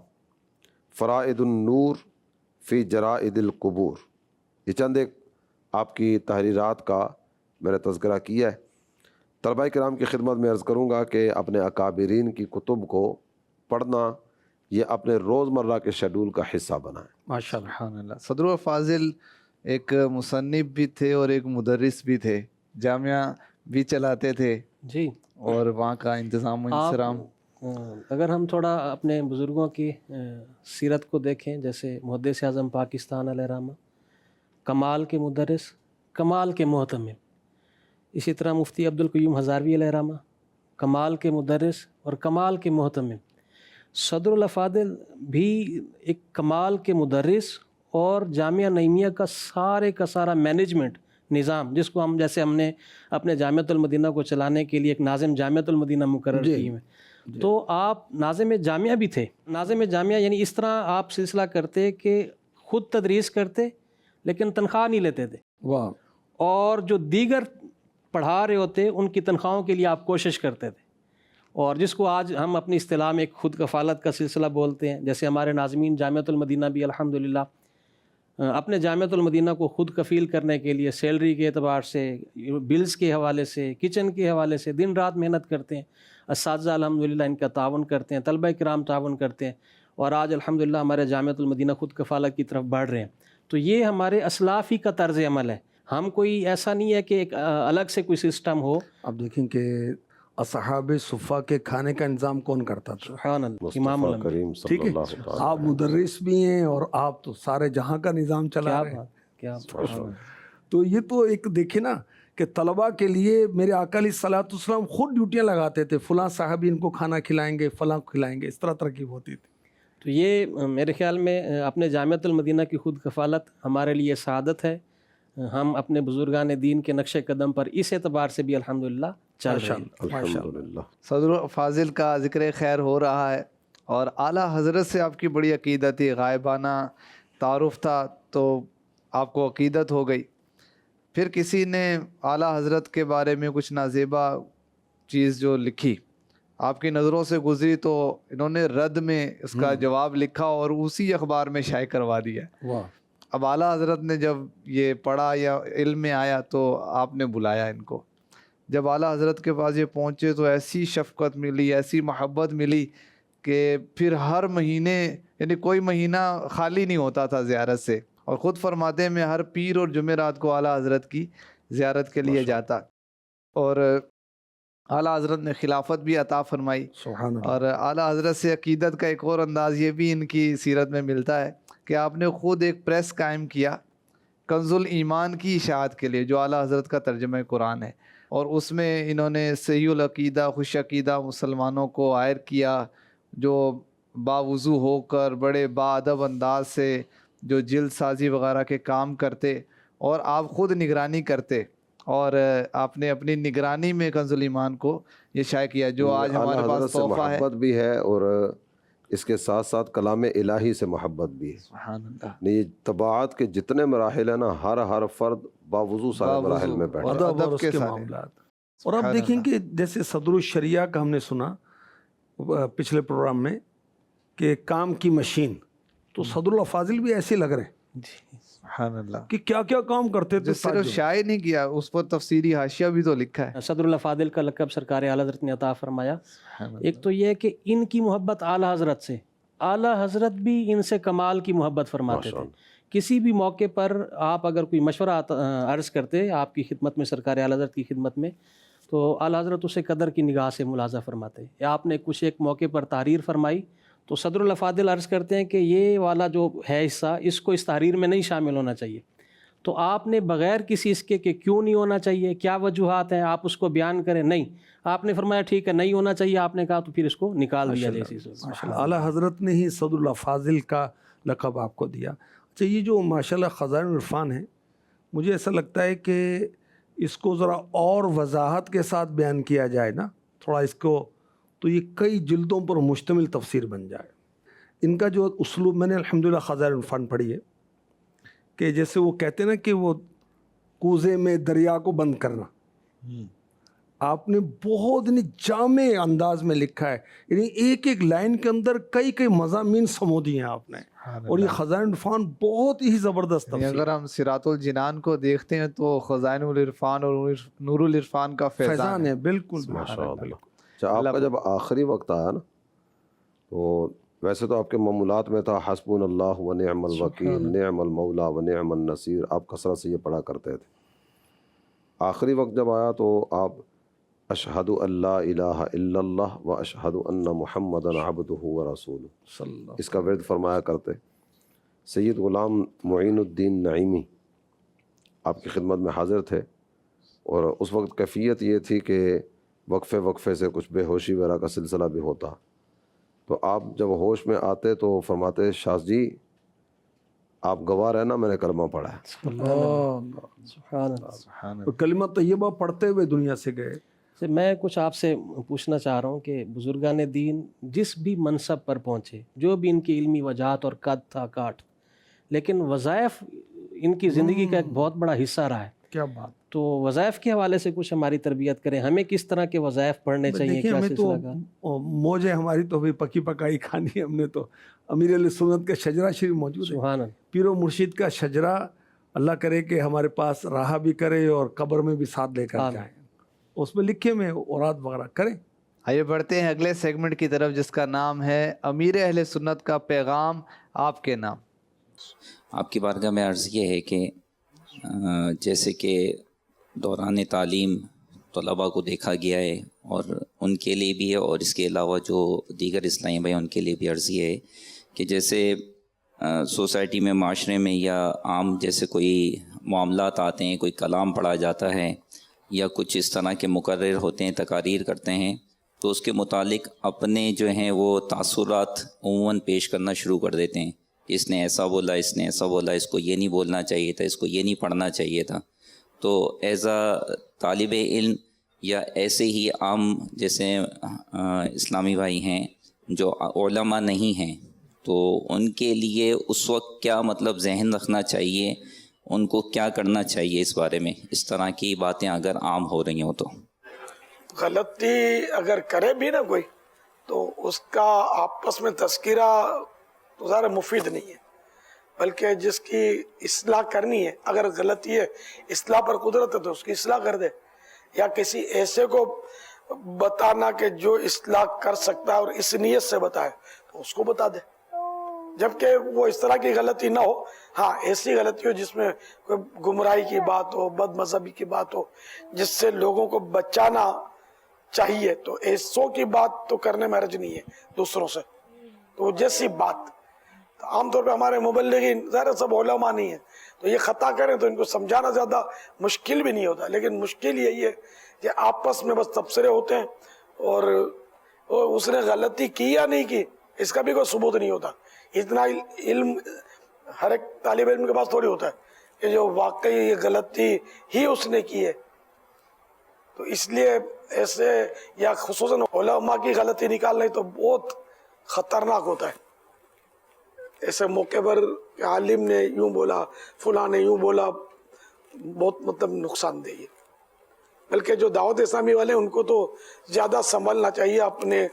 فرائد النور فی جرائد القبور، یہ چند ایک آپ کی تحریرات کا میں نے تذکرہ کیا ہے۔ طلباء کرام کی خدمت میں عرض کروں گا کہ اپنے اکابرین کی کتب کو پڑھنا یہ اپنے روزمرہ کے شیڈول کا حصہ بنائیں۔ ماشاء اللہ۔ سبحان اللہ۔ صدر و فاضل ایک مصنف بھی تھے اور ایک مدرس بھی تھے، جامعہ بھی چلاتے تھے، جی۔ اور وہاں کا انتظام و انصرام۔ اگر ہم تھوڑا اپنے بزرگوں کی سیرت کو دیکھیں، جیسے محدث اعظم پاکستان علیہ رحمہ، کمال کے مدرس، کمال کے محتمل، اسی طرح مفتی عبدالقیوم ہزاروی علیہ رحمہ، کمال کے مدرس اور کمال کے محتمم. صدر الافاضل بھی ایک کمال کے مدرس اور جامعہ نعیمیہ کا سارا مینجمنٹ نظام، جس کو جیسے ہم نے اپنے جامعۃ المدینہ کو چلانے کے لیے ایک ناظم جامعۃ المدینہ مقرر کی ہے. تو آپ ناظم جامعہ بھی تھے. ناظم جامعہ یعنی اس طرح آپ سلسلہ کرتے کہ خود تدریس کرتے لیکن تنخواہ نہیں لیتے تھے. واہ. اور جو دیگر پڑھا رہے ہوتے ان کی تنخواہوں کے لیے آپ کوشش کرتے تھے. اور جس کو آج ہم اپنی اصطلاح میں ایک خود کفالت کا سلسلہ بولتے ہیں. جیسے ہمارے ناظمین جامعۃ المدینہ بھی الحمدللہ اپنے جامعۃ المدینہ کو خود کفیل کرنے کے لیے سیلری کے اعتبار سے، بلز کے حوالے سے، کچن کے حوالے سے دن رات محنت کرتے ہیں. اساتذہ الحمدللہ ان کا تعاون کرتے ہیں، طلبہ کرام تعاون کرتے ہیں، اور آج الحمدللہ ہمارے جامعۃ المدینہ خود کفالت کی طرف بڑھ رہے ہیں. تو یہ ہمارے اسلاف ہی کا طرز عمل ہے. ہم کوئی ایسا نہیں ہے کہ ایک الگ سے کوئی سسٹم ہو. اب دیکھیں کہ اصحاب صفہ کے کھانے کا انتظام کون کرتا تھا؟ سبحان اللہ، امام مصطفیٰ الانبیاء. کریم صلی ٹھیک ہے، اللہ تعالیٰ آپ مدرس بھی ہیں اور آپ تو سارے جہاں کا نظام چلا کیا رہے ہیں. بات، کیا علیہ. تو یہ تو ایک دیکھیں نا کہ طلباء کے لیے میرے آقا علیہ الصلوۃ والسلام خود ڈیوٹیاں لگاتے تھے، فلاں صاحب ان کو کھانا کھلائیں گے، فلاں کھلائیں گے، اس طرح ترکیب ہوتی تھی. تو یہ میرے خیال میں اپنے جامعۃ المدینہ کی خود کفالت ہمارے لیے سعادت ہے. ہم اپنے بزرگان دین کے نقش قدم پر اس اعتبار سے بھی الحمدللہ چل رہے ہیں. الحمدللہ. صدر فاضل کا ذکر خیر ہو رہا ہے، اور اعلیٰ حضرت سے آپ کی بڑی عقیدت تھی، غائبانہ تعارف تھا تو آپ کو عقیدت ہو گئی. پھر کسی نے اعلیٰ حضرت کے بارے میں کچھ نازیبا چیز جو لکھی، آپ کی نظروں سے گزری، تو انہوں نے رد میں اس کا جواب لکھا اور اسی اخبار میں شائع کروا دیا. واہ. اب اعلیٰ حضرت نے جب یہ پڑھا یا علم میں آیا تو آپ نے بلایا ان کو. جب اعلیٰ حضرت کے پاس یہ پہنچے تو ایسی شفقت ملی، ایسی محبت ملی کہ پھر ہر مہینے، یعنی کوئی مہینہ خالی نہیں ہوتا تھا زیارت سے. اور خود فرماتے ہیں میں ہر پیر اور جمعرات کو اعلیٰ حضرت کی زیارت کے لیے جاتا. اور اعلیٰ حضرت نے خلافت بھی عطا فرمائی. سبحان اللہ. اور اعلیٰ حضرت سے عقیدت کا ایک اور انداز یہ بھی ان کی سیرت میں ملتا ہے کہ آپ نے خود ایک پریس قائم کیا کنز الایمان کی اشاعت کے لیے، جو اعلیٰ حضرت کا ترجمہ قرآن ہے. اور اس میں انہوں نے صحیح العقیدہ، خوش عقیدہ مسلمانوں کو عائر کیا، جو باوضو ہو کر بڑے باادب انداز سے جو جلد سازی وغیرہ کے کام کرتے، اور آپ خود نگرانی کرتے. اور آپ نے اپنی نگرانی میں کنز الایمان کو یہ شائع کیا، جو آج ہمارے اعلیٰ پاس حضرت سے تحفہ ہے. محبت بھی ہے اور اس کے ساتھ ساتھ کلام الہی سے محبت بھی ہے. سبحان اللہ. یہ طباعت کے جتنے مراحل ہیں نا، ہر فرد باوضو سارے مراحل میں بیٹھا. اور ادب اور ادب اس کے کے سارے. معاملات. اور اب سبحان دیکھیں اللہ. کہ جیسے صدر الشریعہ کا ہم نے سنا پچھلے پروگرام میں کہ کام کی مشین، تو صدر الافاضل بھی ایسے لگ رہے ہیں سبحان اللہ. کہ کیا کیا کام کرتے تھے. جو صرف شائع نہیں کیا، اس پر تفسیری حاشیہ بھی تو لکھا ہے. صدر الافاضل کا لقب سرکار اعلیٰ حضرت نے عطا فرمایا. ایک تو یہ ہے کہ ان کی محبت اعلیٰ حضرت سے، اعلیٰ حضرت بھی ان سے کمال کی محبت فرماتے تھے. کسی بھی موقع پر آپ اگر کوئی مشورہ عرض کرتے آپ کی خدمت میں، سرکار اعلیٰ حضرت کی خدمت میں، تو اعلیٰ حضرت اسے قدر کی نگاہ سے ملاحظہ فرماتے. یا آپ نے کچھ ایک موقع پر تحریر فرمائی تو صدر الافاضل عرض کرتے ہیں کہ یہ والا جو ہے حصہ، اس کو اس تحریر میں نہیں شامل ہونا چاہیے. تو آپ نے بغیر کسی اس کے کہ کیوں نہیں ہونا چاہیے، کیا وجوہات ہیں، آپ اس کو بیان کریں. نہیں، آپ نے فرمایا ٹھیک ہے نہیں ہونا چاہیے، آپ نے کہا تو پھر اس کو نکال دیا جیسے. اعلیٰ حضرت نے ہی صدر الافاضل کا لقب آپ کو دیا. اچھا، یہ جو ماشاءاللہ خزائن العرفان ہے، مجھے ایسا لگتا ہے کہ اس کو ذرا اور وضاحت کے ساتھ بیان کیا جائے نا تھوڑا اس کو، تو یہ کئی جلدوں پر مشتمل تفسیر بن جائے. ان کا جو اسلوب، میں نے الحمدللہ خزائن العرفان پڑھی ہے، کہ جیسے وہ کہتے ہیں نا کہ وہ کوزے میں دریا کو بند کرنا، آپ نے بہت جامع انداز میں لکھا ہے. یعنی ایک ایک لائن کے اندر کئی کئی مضامین سمو دیے ہیں آپ نے. اور یہ خزائن العرفان بہت ہی زبردست تفسیر. اگر ہم صراط الجنان کو دیکھتے ہیں تو خزائن العرفان اور نور العرفان کا فیضان ہے. بالکل ماشاءاللہ. اچھا، آپ کا جب آخری وقت آیا نا، تو ویسے تو آپ کے معمولات میں تھا حسبنا اللہ و نعم الوکیل، نعم المولا و نعم النصیر، آپ کثرت سے یہ پڑھا کرتے تھے. آخری وقت جب آیا تو آپ اشہد ان لا الہ الا اللہ و اشہد ان محمدً عبدہ و رسولہ، اس کا ورد فرمایا کرتے. سید غلام معین الدین نعیمی آپ کی خدمت میں حاضر تھے، اور اس وقت کیفیت یہ تھی کہ وقفے وقفے سے کچھ بے ہوشی وغیرہ کا سلسلہ بھی ہوتا. تو آپ جب ہوش میں آتے تو فرماتے شاہ جی آپ گواہ رہنا میں نے کلمہ پڑھا ہے. سبحان اللہ. تو کلمہ طیبہ پڑھتے ہوئے دنیا سے گئے. میں کچھ آپ سے پوچھنا چاہ رہا ہوں کہ بزرگان دین جس بھی منصب پر پہنچے، جو بھی ان کی علمی وجاہت اور قد تھا کاٹ، لیکن وظائف ان کی زندگی کا ایک بہت بڑا حصہ رہا ہے. کیا بات. تو وظائف کے حوالے سے کچھ ہماری تربیت کریں، ہمیں کس طرح کے وظائف پڑھنے چاہیے، دیکھیں کیا ہمیں تو سلسلہ کا؟ موجیں ہماری تو ابھی پکی پکائی کھانی ہے. ہم نے تو امیر علیہ سنت کا شجرہ شریف موجود ہے. سبحان اللہ. پیر و مرشید کا شجرہ اللہ کرے کہ ہمارے پاس رہا بھی کرے اور قبر میں بھی ساتھ لے کر جائیں. اس میں لکھے میں اوراد وغیرہ کریں. آئیے بڑھتے ہیں اگلے سیگمنٹ کی طرف جس کا نام ہے امیر اہل سنت کا پیغام آپ کے نام. آپ کی بارگاہ میں عرض یہ ہے کہ جیسے کہ دوران تعلیم طلباء کو دیکھا گیا ہے اور ان کے لیے بھی ہے، اور اس کے علاوہ جو دیگر اسلامی بھائی ان کے لیے بھی عرض یہ ہے کہ جیسے سوسائٹی میں، معاشرے میں یا عام جیسے کوئی معاملات آتے ہیں، کوئی کلام پڑھا جاتا ہے یا کچھ اس طرح کے مقرر ہوتے ہیں، تقاریر کرتے ہیں، تو اس کے متعلق اپنے جو ہیں وہ تاثرات عموماً پیش کرنا شروع کر دیتے ہیں. اس نے ایسا بولا، اس نے ایسا بولا، اس کو یہ نہیں بولنا چاہیے تھا، اس کو یہ نہیں پڑھنا چاہیے تھا. تو ایز اے طالب علم یا ایسے ہی عام جیسے اسلامی بھائی ہیں جو علماء نہیں ہیں، تو ان کے لیے اس وقت کیا مطلب ذہن رکھنا چاہیے، ان کو کیا کرنا چاہیے اس بارے میں، اس طرح کی باتیں اگر عام ہو رہی ہوں تو؟ غلطی اگر کرے بھی نا کوئی تو اس کا آپس میں تذکرہ تو ذرا مفید نہیں ہے، بلکہ جس کی اصلاح کرنی ہے، اگر غلطی ہے اصلاح پر قدرت ہے تو اس کی اصلاح کر دے، یا کسی ایسے کو بتانا کہ جو اصلاح کر سکتا ہے اور اس نیت سے بتائے تو اس کو بتا دے، جبکہ وہ اس طرح کی غلطی نہ ہو. ہاں ایسی غلطی ہو جس میں کوئی گمراہی کی بات ہو، بد مذہبی کی بات ہو، جس سے لوگوں کو بچانا چاہیے، تو ایسوں کی بات تو کرنے میں حرج نہیں ہے دوسروں سے. تو جیسی بات عام طور پہ ہمارے مبلغین ظاہر سب علماء نہیں ہیں، تو یہ خطا کریں تو ان کو سمجھانا زیادہ مشکل بھی نہیں ہوتا، لیکن مشکل یہی ہے کہ آپس میں بس تبصرے ہوتے ہیں اور اس نے غلطی کی یا نہیں کی اس کا بھی کوئی ثبوت نہیں ہوتا. اتنا علم ہر ایک طالب علم کے پاس تھوڑی ہوتا ہے کہ جو واقعی یہ غلطی ہی اس نے کی ہے. تو اس لیے ایسے یا خصوصاً علماء کی غلطی نکالنا تو بہت خطرناک ہوتا ہے. ایسے موقع پر عالم نے یوں بولا، فلاں نے یوں بولا، بہت مطلب نقصان دہ ہے. بلکہ جو دعوت اسلامی والے ان کو تو زیادہ سنبھلنا چاہیے. اپنے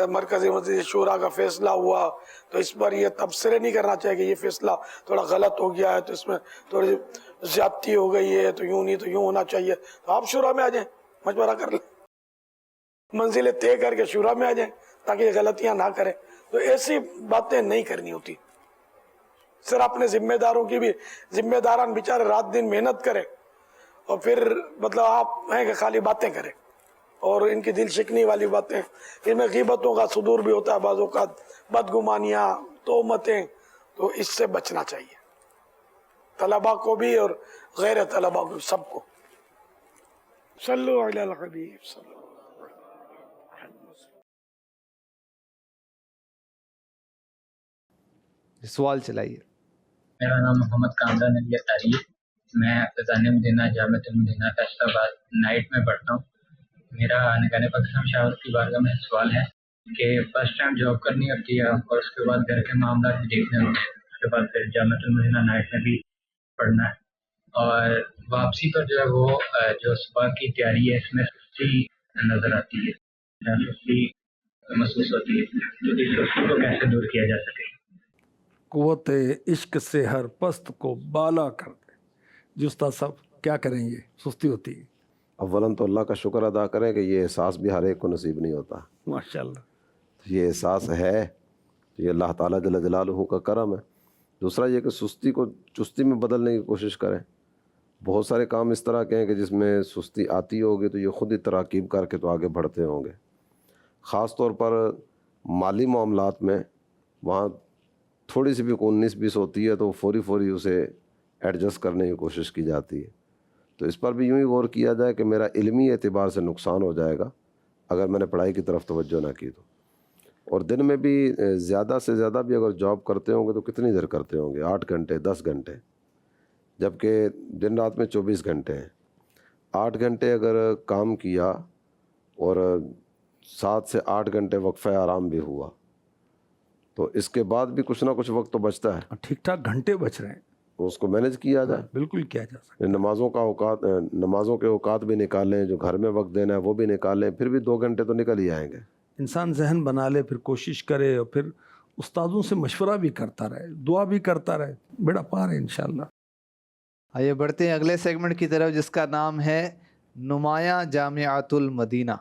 مرکزی مسجد شورا کا فیصلہ ہوا تو اس پر یہ تبصرے نہیں کرنا چاہیے کہ یہ فیصلہ تھوڑا غلط ہو گیا ہے، تو اس میں تھوڑی زیادتی ہو گئی ہے، تو یوں نہیں تو یوں ہونا چاہیے. تو آپ شورا میں آ جائیں، مشورہ کر لیں، منزلیں طے کر کے شورا میں آ جائیں تاکہ یہ غلطیاں نہ کریں. تو ایسی باتیں نہیں کرنی ہوتی. صرف اپنے ذمہ داروں کی بھی، ذمہ داران بیچارے رات دن محنت کریں اور پھر مطلب آپ ہیں کہ خالی باتیں کریں اور ان کی دل شکنی والی باتیں، ان میں غیبتوں کا صدور بھی ہوتا ہے، بعض اوقات بدگمانیاں، تہمتیں. تو اس سے بچنا چاہیے طلباء کو بھی اور غیر طلباء کو، سب کو. صلو علی الحبیب صلی اللہ. سوال چلائیے. میرا نام محمد کامران علی اطاری ہے. میں فیضان مدینہ جامعۃ المدینہ فیصل آباد نائٹ میں پڑھتا ہوں. میرا نگران پاکستان شاہ کی بارگاہ میں سوال ہے کہ فرسٹ ٹائم جاب کرنی ہوتی ہے اور اس کے بعد گھر کے معاملات بھی دیکھنے ہوتے ہیں، اس کے بعد پھر جامعۃ المدینہ نائٹ میں بھی پڑھنا ہے، اور واپسی پر جو ہے وہ جو صبح کی تیاری ہے اس میں سستی نظر آتی ہے، سستی محسوس ہوتی ہے. تو اس سستی کو کیسے دور کیا جا سکے؟ قوت عشق سے ہر پست کو بالا کر دے. جی استاد صاحب کیا کریں؟ یہ سستی ہوتی ہے. اولاً تو اللہ کا شکر ادا کریں کہ یہ احساس بھی ہر ایک کو نصیب نہیں ہوتا. ماشاءاللہ. یہ احساس ہے، یہ اللہ تعالیٰ جل جلالہ کا کرم ہے. دوسرا یہ کہ سستی کو چستی میں بدلنے کی کوشش کریں. بہت سارے کام اس طرح کے ہیں کہ جس میں سستی آتی ہوگی تو یہ خود ہی تراکیب کر کے تو آگے بڑھتے ہوں گے. خاص طور پر مالی معاملات میں وہاں تھوڑی سی بھی 19-20 ہوتی ہے تو فوری اسے ایڈجسٹ کرنے کی کوشش کی جاتی ہے. تو اس پر بھی یوں ہی غور کیا جائے کہ میرا علمی اعتبار سے نقصان ہو جائے گا اگر میں نے پڑھائی کی طرف توجہ نہ کی تو. اور دن میں بھی زیادہ سے زیادہ بھی اگر جاب کرتے ہوں گے تو کتنی دیر کرتے ہوں گے؟ 8 گھنٹے 10 گھنٹے، جبکہ دن رات میں 24 گھنٹے ہیں. 8 گھنٹے اگر کام کیا اور 7 سے 8 گھنٹے وقفہ آرام بھی ہوا تو اس کے بعد بھی کچھ نہ کچھ وقت تو بچتا ہے. ٹھیک ٹھاک گھنٹے بچ رہے ہیں، اس کو مینج کیا جائے. بالکل کیا جا سکتا نمازوں کے اوقات بھی نکالیں، جو گھر میں وقت دینا ہے وہ بھی نکالیں، پھر بھی 2 گھنٹے تو نکل ہی آئیں گے. انسان ذہن بنا لے، پھر کوشش کرے اور پھر استادوں سے مشورہ بھی کرتا رہے، دعا بھی کرتا رہے، بیڑا پار ہے انشاءاللہ. آئیے بڑھتے ہیں اگلے سیگمنٹ کی طرف جس کا نام ہے نمایاں جامعۃ المدینہ.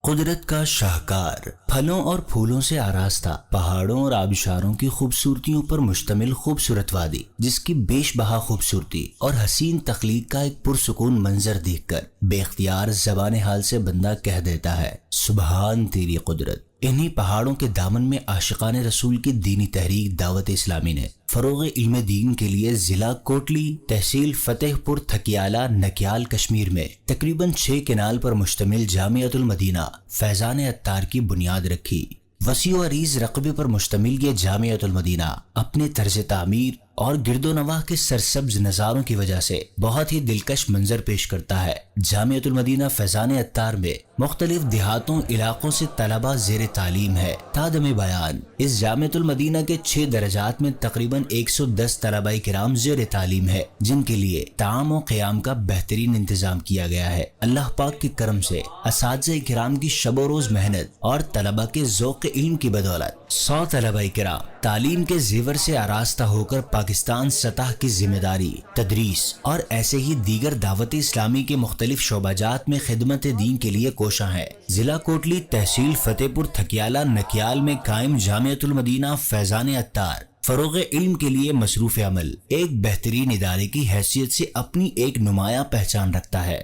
قدرت کا شاہکار، پھلوں اور پھولوں سے آراستہ، پہاڑوں اور آبشاروں کی خوبصورتیوں پر مشتمل خوبصورت وادی، جس کی بیش بہا خوبصورتی اور حسین تخلیق کا ایک پرسکون منظر دیکھ کر بے اختیار زبان حال سے بندہ کہہ دیتا ہے سبحان تیری قدرت. انہی پہاڑوں کے دامن میں عاشقان رسول کی دینی تحریک دعوت اسلامی نے فروغ علم دین کے لیے ضلع کوٹلی، تحصیل فتح پور تھکیالہ، نکیال، کشمیر میں تقریباً 6 کنال پر مشتمل جامعۃ المدینہ فیضان عطار کی بنیاد رکھی. وسیع و عریض رقبے پر مشتمل یہ جامعۃ المدینہ اپنے طرز تعمیر اور گرد و نواح کے سرسبز نظاروں کی وجہ سے بہت ہی دلکش منظر پیش کرتا ہے. جامعۃ المدینہ فیضان عطار میں مختلف دیہاتوں علاقوں سے طلبہ زیر تعلیم ہے. تادم بیان اس جامعۃ المدینہ کے 6 درجات میں تقریباً 110 طلبہ کرام زیر تعلیم ہے، جن کے لیے طعام و قیام کا بہترین انتظام کیا گیا ہے. اللہ پاک کے کرم سے اساتذہ کرام کی شب و روز محنت اور طلبہ کے ذوق علم کی بدولت 100 طلبہ کرام تعلیم کے زیور سے آراستہ ہو کر پاکستان سطح کی ذمہ داری، تدریس اور ایسے ہی دیگر دعوت اسلامی کے مختلف شعبہ جات میں خدمت دین کے لیے کوشاں ہے. ضلع کوٹلی، تحصیل فتح پور تھکیالہ، نکیال میں قائم جامعۃ المدینہ فیضان عطار فروغ علم کے لیے مصروف عمل ایک بہترین ادارے کی حیثیت سے اپنی ایک نمایاں پہچان رکھتا ہے.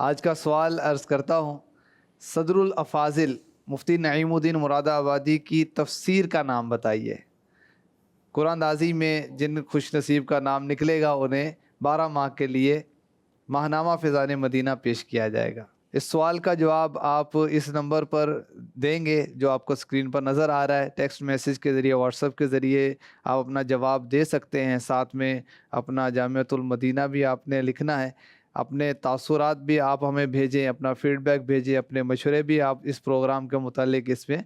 آج کا سوال عرض کرتا ہوں، صدر الافاضل مفتی نعیم الدین مراد آبادی کی تفسیر کا نام بتائیے. قرآن اندازی میں جن خوش نصیب کا نام نکلے گا انہیں 12 ماہ کے لیے ماہنامہ فیضان مدینہ پیش کیا جائے گا. اس سوال کا جواب آپ اس نمبر پر دیں گے جو آپ کو اسکرین پر نظر آ رہا ہے. ٹیکسٹ میسیج کے ذریعے، واٹس ایپ کے ذریعے آپ اپنا جواب دے سکتے ہیں. ساتھ میں اپنا جامعۃ المدینہ بھی آپ نے لکھنا ہے. اپنے تاثرات بھی آپ ہمیں بھیجیں، اپنا فیڈ بیک بھیجیں، اپنے مشورے بھی آپ اس پروگرام کے متعلق اس میں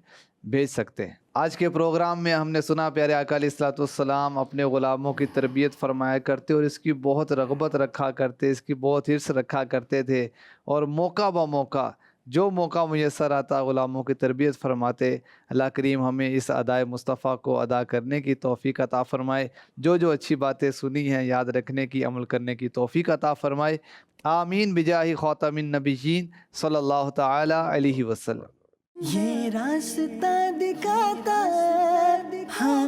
بھیج سکتے ہیں. آج کے پروگرام میں ہم نے سنا پیارے آقا علیہ الصلوۃ والسلام اپنے غلاموں کی تربیت فرمایا کرتے اور اس کی بہت رغبت رکھا کرتے، اس کی بہت حرص رکھا کرتے تھے، اور موقع بہ موقع جو موقع میسر آتا غلاموں کی تربیت فرماتے. اللہ کریم ہمیں اس ادائے مصطفیٰ کو ادا کرنے کی توفیق عطا فرمائے. جو اچھی باتیں سنی ہیں یاد رکھنے کی، عمل کرنے کی توفیق عطا فرمائے. آمین بجاہ خاتم النبیین صلی اللہ تعالی علیہ وسلم. یہ راستہ دکھاتا ہے ہاں